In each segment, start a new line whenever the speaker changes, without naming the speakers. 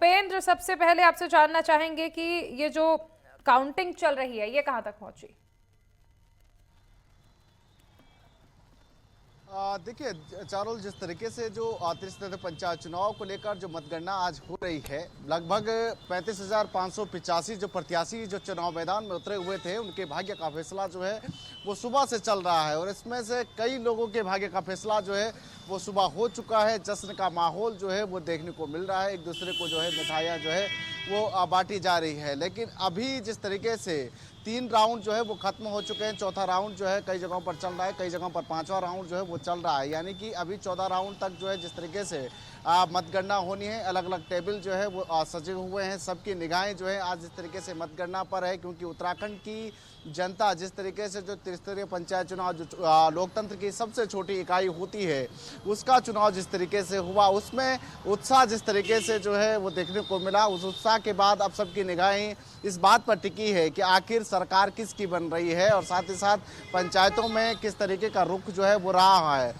उपेंद्र, सबसे पहले आपसे जानना चाहेंगे कि ये जो काउंटिंग चल रही है ये कहां तक पहुंची?
देखिए, चारों जिस तरीके से जो त्रिस्तरीय पंचायत चुनाव को लेकर जो मतगणना आज हो रही है, लगभग 35,585 जो प्रत्याशी जो चुनाव मैदान में उतरे हुए थे, उनके भाग्य का फैसला जो है वो सुबह से चल रहा है। और इसमें से कई लोगों के भाग्य का फैसला जो है वो सुबह हो चुका है। जश्न का माहौल जो है वो देखने को मिल रहा है, एक दूसरे को जो है मिठाइयाँ जो है वो बांटी जा रही है। लेकिन अभी जिस तरीके से 3 राउंड जो है वो खत्म हो चुके हैं, चौथा राउंड जो है कई जगहों पर चल रहा है, कई जगहों पर 5वां राउंड जो है वो चल रहा है। यानी कि अभी 14 राउंड तक जो है जिस तरीके से मतगणना होनी है, अलग अलग टेबल जो है वो सजे हुए हैं, सबकी निगाहें जो है आज इस तरीके से मतगणना पर है। क्योंकि उत्तराखंड की जनता जिस तरीके से जो त्रिस्तरीय पंचायत चुनाव जो लोकतंत्र की सबसे छोटी इकाई होती है, उसका चुनाव जिस तरीके से हुआ, उसमें उत्साह जिस तरीके से जो है वो देखने को मिला। उस उत्साह के बाद अब सबकी निगाहें इस बात पर टिकी है कि आखिर सरकार किसकी बन रही है और साथ ही साथ पंचायतों में किस तरीके का रुख जो है वो रहा है।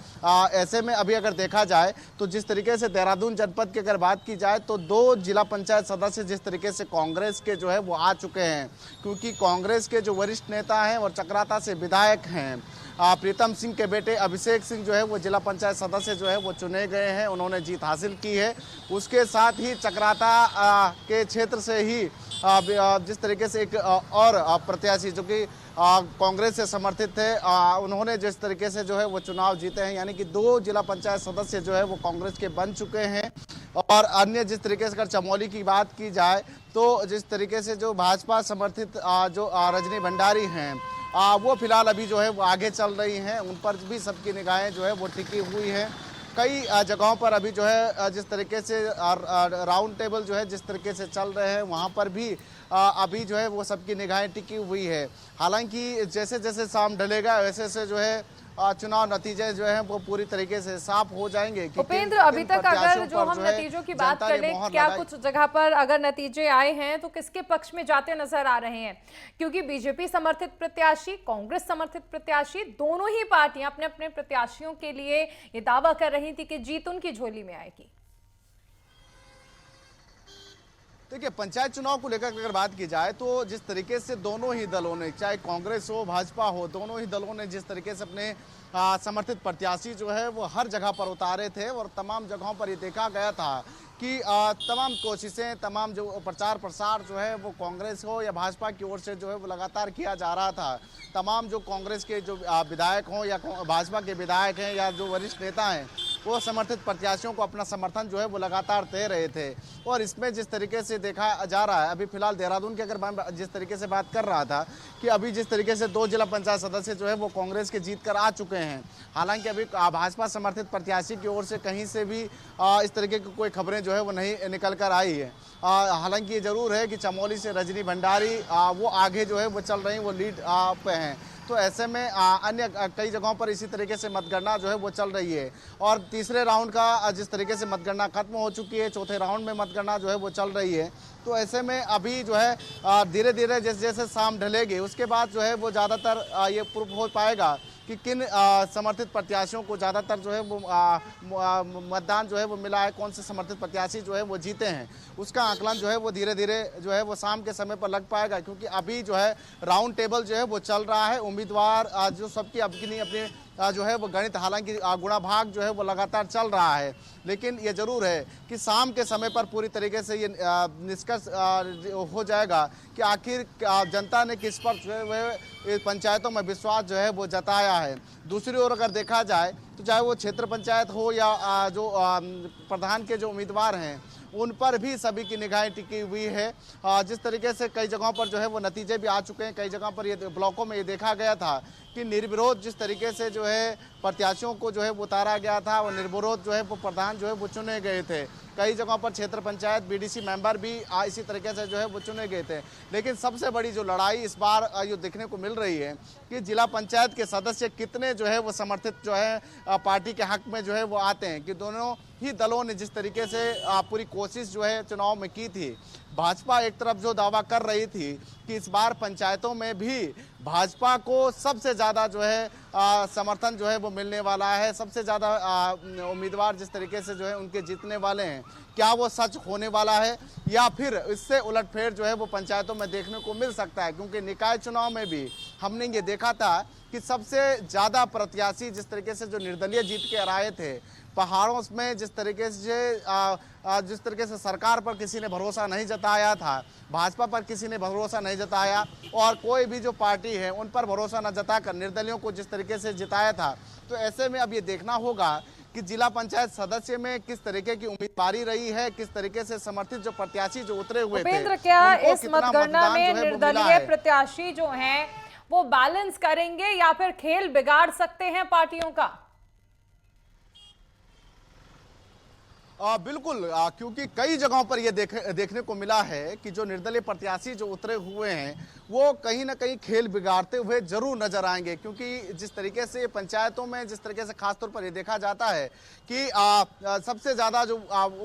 ऐसे में अभी अगर देखा जाए तो जिस तरीके से देहरादून जनपद की अगर बात की जाए तो 2 जिला पंचायत सदस्य जिस तरीके से कांग्रेस के जो है वो आ चुके हैं। क्योंकि कांग्रेस के जो वरिष्ठ नेता हैं और चक्राता से विधायक हैं, प्रीतम सिंह के बेटे अभिषेक सिंह जो है वो जिला पंचायत सदस्य जो है वो चुने गए हैं, उन्होंने जीत हासिल की है। उसके साथ ही चक्राता के क्षेत्र से ही जिस तरीके से एक और प्रत्याशी जो कि कांग्रेस से समर्थित थे, उन्होंने जिस तरीके से जो है वो चुनाव जीते हैं। यानी कि 2 जिला पंचायत सदस्य जो है वो कांग्रेस के बन चुके हैं। और अन्य जिस तरीके से अगर चमोली की बात की जाए तो जिस तरीके से जो भाजपा समर्थित जो रजनी भंडारी हैं, वो फिलहाल अभी जो है वो आगे चल रही हैं, उन पर भी सबकी निगाहें जो है वो टिकी हुई हैं। कई जगहों पर अभी जो है जिस तरीके से राउंड टेबल जो है जिस तरीके से चल रहे हैं, वहाँ पर भी अभी जो है वो सबकी निगाहें टिकी हुई है। हालांकि जैसे जैसे शाम ढलेगा वैसे वैसे जो है चुनाव नतीजे जो हैं वो पूरी तरीके से साफ हो जाएंगे।
उपेंद्र, अभी तक अगर जो हम नतीजों की बात कर लें, क्या कुछ जगह पर अगर नतीजे आए हैं तो किसके पक्ष में जाते नजर आ रहे हैं? क्योंकि बीजेपी समर्थित प्रत्याशी, कांग्रेस समर्थित प्रत्याशी, दोनों ही पार्टियां अपने अपने प्रत्याशियों के लिए ये दावा कर रही थी कि जीत उनकी झोली में आएगी।
देखिए, पंचायत चुनाव को लेकर अगर बात की जाए तो जिस तरीके से दोनों ही दलों ने, चाहे कांग्रेस हो भाजपा हो, दोनों ही दलों ने जिस तरीके से अपने समर्थित प्रत्याशी जो है वो हर जगह पर उतारे थे और तमाम जगहों पर ये देखा गया था कि तमाम कोशिशें, तमाम जो प्रचार प्रसार जो है वो कांग्रेस हो या भाजपा की ओर से जो है वो लगातार किया जा रहा था। तमाम जो कांग्रेस के जो विधायक हों या भाजपा के विधायक हैं या जो वरिष्ठ नेता हैं, वो समर्थित प्रत्याशियों को अपना समर्थन जो है वो लगातार दे रहे थे। और इसमें जिस तरीके से देखा जा रहा है, अभी फिलहाल देहरादून की अगर मैं जिस तरीके से बात कर रहा था कि अभी जिस तरीके से 2 जिला पंचायत सदस्य जो है वो कांग्रेस के जीत कर आ चुके हैं। हालांकि अभी भाजपा समर्थित प्रत्याशी की ओर से कहीं से भी इस तरीके की कोई खबरें जो है वो नहीं निकल कर आई है। हालांकि ये जरूर है कि चमोली से रजनी भंडारी वो आगे जो है वो चल रही, वो लीड पे हैं। तो ऐसे में अन्य कई जगहों पर इसी तरीके से मतगणना जो है वो चल रही है। और तीसरे राउंड का जिस तरीके से मतगणना खत्म हो चुकी है, चौथे राउंड में मतगणना जो है वो चल रही है। तो ऐसे में अभी जो है धीरे धीरे जैसे जैसे शाम ढलेगी उसके बाद जो है वो ज़्यादातर ये प्रूफ हो पाएगा कि किन समर्थित प्रत्याशियों को ज़्यादातर जो है वो मतदान जो है वो मिला है, कौन से समर्थित प्रत्याशी जो है वो जीते हैं। उसका आकलन जो है वो धीरे धीरे जो है वो शाम के समय पर लग पाएगा। क्योंकि अभी जो है राउंड टेबल जो है वो चल रहा है, उम्मीदवार जो सबकी अपनी अपनी जो है वो गणित, हालांकि गुणा भाग जो है वो लगातार चल रहा है। लेकिन ये जरूर है कि शाम के समय पर पूरी तरीके से ये निष्कर्ष हो जाएगा कि आखिर जनता ने किस पर जो है पंचायतों में विश्वास जो है वो जताया है। दूसरी ओर अगर देखा जाए तो चाहे वो क्षेत्र पंचायत हो या जो प्रधान के जो उम्मीदवार हैं, उन पर भी सभी की निगाहें टिकी हुई है। जिस तरीके से कई जगहों पर जो है वो नतीजे भी आ चुके हैं, कई जगहों पर ये ब्लॉकों में ये देखा गया था कि निर्विरोध जिस तरीके से जो है प्रत्याशियों को जो है उतारा गया था और निर्विरोध जो है वो प्रधान जो है वो चुने गए थे। कई जगहों पर क्षेत्र पंचायत बीडीसी मेंबर भी इसी तरीके से जो है वो चुने गए थे। लेकिन सबसे बड़ी जो लड़ाई इस बार ये देखने को मिल रही है कि जिला पंचायत के सदस्य कितने जो है वो समर्थित जो है पार्टी के हक में जो है वो आते हैं। कि दोनों ही दलों ने जिस तरीके से पूरी कोशिश जो है चुनाव में की थी, भाजपा एक तरफ जो दावा कर रही थी कि इस बार पंचायतों में भी भाजपा को सबसे ज्यादा जो है समर्थन जो है वो मिलने वाला है, सबसे ज्यादा उम्मीदवार जिस तरीके से जो है उनके जीतने वाले हैं, क्या वो सच होने वाला है या फिर इससे उलटफेर जो है वो पंचायतों में देखने को मिल सकता है। क्योंकि निकाय चुनाव में भी हमने ये देखा था कि सबसे ज्यादा प्रत्याशी जिस तरीके से जो निर्दलीय जीत के आए थे, पहाड़ों में जिस तरीके से सरकार पर किसी ने भरोसा नहीं जताया था, भाजपा पर किसी ने भरोसा नहीं जताया और कोई भी जो पार्टी है उन पर भरोसा न जताकर निर्दलियों को जिस तरीके से जिताया था, तो ऐसे में अब ये देखना होगा कि जिला पंचायत सदस्य में किस तरीके की उम्मीदवारी रही है, किस तरीके से समर्थित जो प्रत्याशी जो उतरे हुए थे,
उपेंद्र, क्या इस
कितना
मतगणना में
मतदान जो है वो मिला
निर्दलीय
है।
प्रत्याशी जो हैं वो बैलेंस करेंगे या फिर खेल बिगाड़ सकते हैं पार्टियों का?
बिल्कुल, क्योंकि कई जगहों पर यह देखने को मिला है कि जो निर्दलीय प्रत्याशी जो उतरे हुए हैं वो कहीं ना कहीं खेल बिगाड़ते हुए जरूर नजर आएंगे। क्योंकि जिस तरीके से पंचायतों में जिस तरीके से खासतौर पर ये देखा जाता है कि सबसे ज़्यादा जो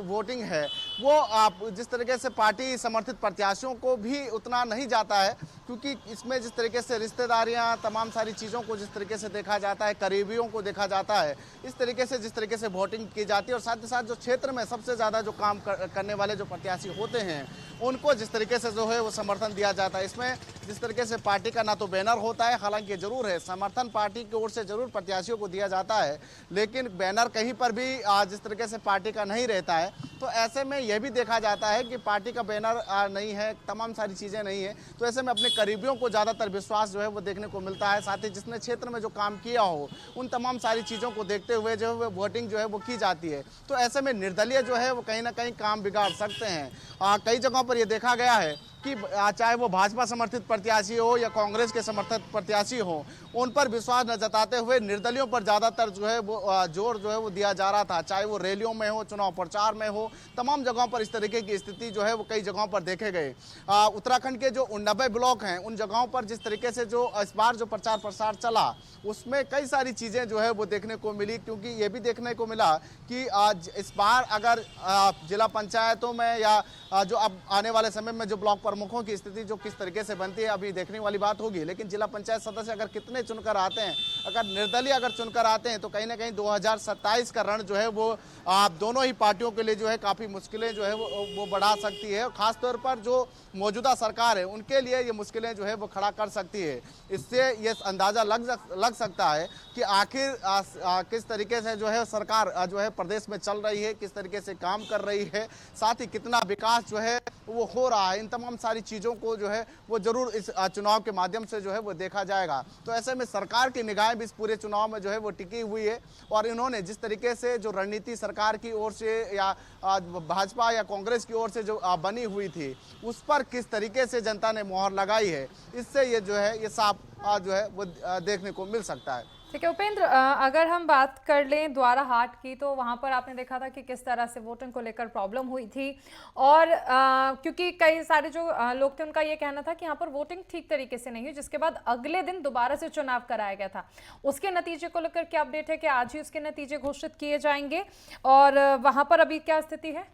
वोटिंग है वो जिस तरीके से पार्टी समर्थित प्रत्याशियों को भी उतना नहीं जाता है, क्योंकि इसमें जिस तरीके से रिश्तेदारियां, तमाम सारी चीज़ों को जिस तरीके से देखा जाता है, करीबियों को देखा जाता है, इस तरीके से जिस तरीके से वोटिंग की जाती है और साथ ही साथ जो क्षेत्र में सबसे ज़्यादा जो काम करने वाले जो प्रत्याशी होते हैं उनको जिस तरीके से जो है वो समर्थन दिया जाता है। इसमें जिस तरीके से पार्टी का ना तो बैनर होता है, हालांकि जरूर है समर्थन पार्टी की ओर से जरूर प्रत्याशियों को दिया जाता है, लेकिन बैनर कहीं पर भी जिस तरीके से पार्टी का नहीं रहता है, तो ऐसे में यह भी देखा जाता है कि पार्टी का बैनर नहीं है, तमाम सारी चीज़ें नहीं है, तो ऐसे में अपने करीबियों को ज़्यादातर विश्वास जो है वो देखने को मिलता है। साथ ही जिसने क्षेत्र में जो काम किया हो उन तमाम सारी चीज़ों को देखते हुए जो है वोटिंग जो है वो की जाती है। तो ऐसे में निर्दलीय जो है वो कहीं ना कहीं काम बिगाड़ सकते हैं। कई जगहों पर यह देखा गया है कि चाहे वो भाजपा समर्थित प्रत्याशी हो या कांग्रेस के समर्थित प्रत्याशी हो, उन पर विश्वास न जताते हुए निर्दलियों पर ज़्यादातर जो है वो जोर जो है वो दिया जा रहा था, चाहे वो रैलियों में हो, चुनाव प्रचार में हो, तमाम जगहों पर इस तरीके की स्थिति जो है वो कई जगहों पर देखे गए। उत्तराखंड के जो 90 ब्लॉक हैं उन जगहों पर जिस तरीके से जो इस बार जो प्रचार प्रसार चला उसमें कई सारी चीज़ें जो है वो देखने को मिली, क्योंकि ये भी देखने को मिला कि आज इस बार अगर जिला पंचायतों में या जो अब आने वाले समय में जो ब्लॉक प्रमुखों की स्थिति जो किस तरीके से बनती है अभी देखने वाली बात होगी, लेकिन जिला पंचायत सदस्य अगर कितने चुनकर आते हैं, अगर निर्दलीय अगर चुनकर आते हैं, तो कहीं ना कहीं 2027 का रण जो है वो दोनों ही पार्टियों के लिए जो है काफ़ी मुश्किलें जो है वो बढ़ा सकती है। खासतौर पर जो मौजूदा सरकार है उनके लिए ये मुश्किलें जो है वो खड़ा कर सकती है। इससे ये अंदाज़ा लग सकता है कि आखिर किस तरीके से जो है सरकार जो है प्रदेश में चल रही है, किस तरीके से काम कर रही है, साथ ही कितना विकास जो है वो हो रहा है। इन तमाम सारी चीज़ों को जो है वो जरूर इस चुनाव के माध्यम से जो है वो देखा जाएगा। तो ऐसे में सरकार की निगाहें भी इस पूरे चुनाव में जो है वो टिकी हुई है और इन्होंने जिस तरीके से जो रणनीति सरकार की ओर से या भाजपा या कांग्रेस की ओर से जो बनी हुई थी उस पर किस तरीके से जनता ने मोहर लगाई है, इससे ये जो है ये साफ जो है वो देखने को मिल सकता है।
ठीक है उपेंद्र, अगर हम बात कर लें द्वारा हाट की, तो वहाँ पर आपने देखा था कि किस तरह से वोटिंग को लेकर प्रॉब्लम हुई थी और क्योंकि कई सारे जो लोग थे उनका ये कहना था कि यहाँ पर वोटिंग ठीक तरीके से नहीं हुई, जिसके बाद अगले दिन दोबारा से चुनाव कराया गया था। उसके नतीजे को लेकर क्या अपडेट है कि आज ही उसके नतीजे घोषित किए जाएंगे और वहाँ पर अभी क्या स्थिति है?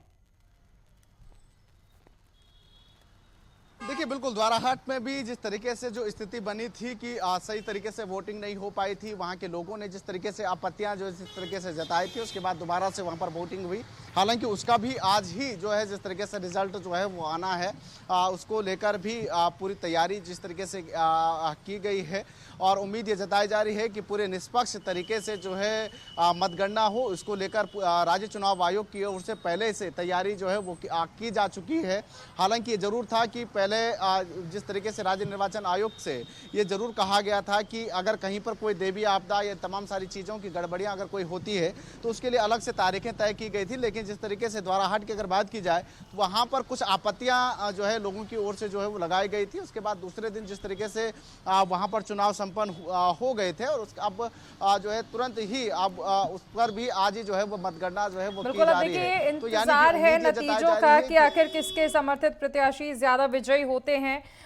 देखिए बिल्कुल, द्वाराहाट में भी जिस तरीके से जो स्थिति बनी थी कि सही तरीके से वोटिंग नहीं हो पाई थी, वहाँ के लोगों ने जिस तरीके से आपत्तियां जो जिस तरीके से जताई थी, उसके बाद दोबारा से वहाँ पर वोटिंग हुई। हालांकि उसका भी आज ही जो है जिस तरीके से रिजल्ट जो है वो आना है, उसको लेकर भी पूरी तैयारी जिस तरीके से की गई है और उम्मीद ये जताई जा रही है कि पूरे निष्पक्ष तरीके से जो है मतगणना हो। इसको लेकर राज्य चुनाव आयोग की ओर से पहले से तैयारी जो है वो की जा चुकी है। हालांकि ये जरूर था कि पहले जिस तरीके से राज्य निर्वाचन आयोग से ये जरूर कहा गया था कि अगर कहीं पर कोई देवी आपदा या तमाम सारी चीज़ों की गड़बड़ियां अगर कोई होती है तो उसके लिए अलग से तारीखें तय की गई थी। लेकिन जिस तरीके से द्वाराहाट की अगर बात की जाए तो वहाँ पर कुछ आपत्तियां जो है लोगों की ओर से जो है वो लगाई गई थी। उसके बाद दूसरे दिन जिस तरीके से वहाँ पर चुनाव संपन्न हो गए थे और अब जो है तुरंत ही अब उस पर भी आज ही जो है वो मतगणना जो है वो की जा रही है।
इंतजार है नतीजों का कि आखिर किसके समर्थित प्रत्याशी ज्यादा विजयी होते हैं